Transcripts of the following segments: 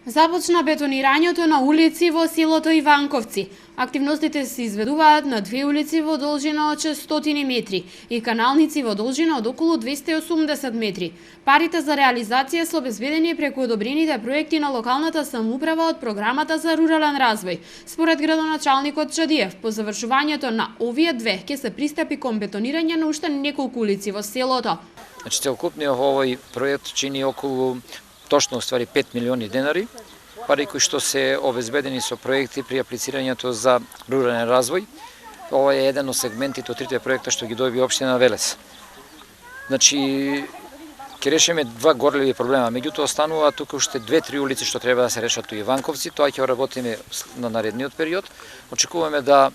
Започна бетонирањето на улици во селото Иванковци. Активностите се изведуваат на две улици во должина од 600 метри и каналници во должина од околу 280 метри. Парите за реализација се обезбедени преку одобрените проекти на локалната самоуправа од програмата за рурален развој. Според градоначалникот Чадиев, по завршувањето на овие две ќе се пристапи кон бетонирање на уште неколку улици во селото. Значи, целокупниот овој проект чини околу точно уствари 5 милиони денари, пари кои што се обезбедени со проекти при аплицирањето за рурален развој. Ова е еден од сегментите од трите проекта што ги доби општина Велес. Значи, ќе решиме два горливи проблема, меѓутоа останува тука уште 2-3 улици што треба да се решат у Иванковци, тоа ќе работиме на наредниот период. Очекуваме да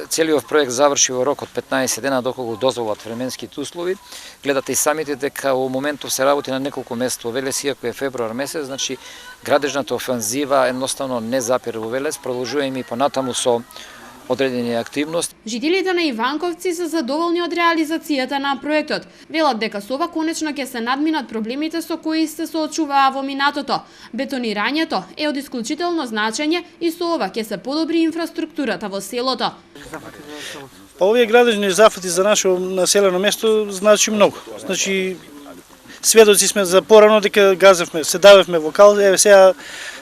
целиот проект заврши во рок од 15 дена доколку дозволат временските услови. Гледате и самите дека во моментов се работи на неколку места во Велес, иако е февруар месец, значи градежната офанзива едноставно не запира во Велес, продолжуваме и понатаму со одредени активности. Жителите на Иванковци се задоволни од реализацијата на проектот. Велат дека со ова конечно ќе се надминат проблемите со кои се соочуваа во минатото. Бетонирањето е од исклучително значење и со ова ќе се подобри инфраструктурата во селото. Овие градежни зафати за наше населено место значи многу. Значи сведоци сме за порано дека газевме, се давевме во кал, еве сега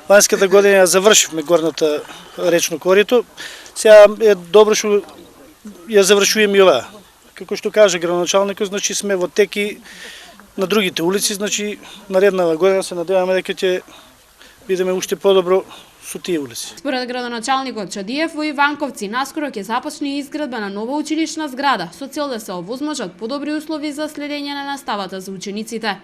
ланската година завршивме горната речно корито. Сега е добро што ја завршуваме и ова. Како што каже градоначалникот, значи сме во теки на другите улици, значи наредната година се надеваме дека ќе бидеме уште подобро со тие улици. Според градоначалникот Чадиев, во Иванковци наскоро ќе започне изградба на нова училишна зграда со цел да се овозможат подобри услови за следење на наставата за учениците.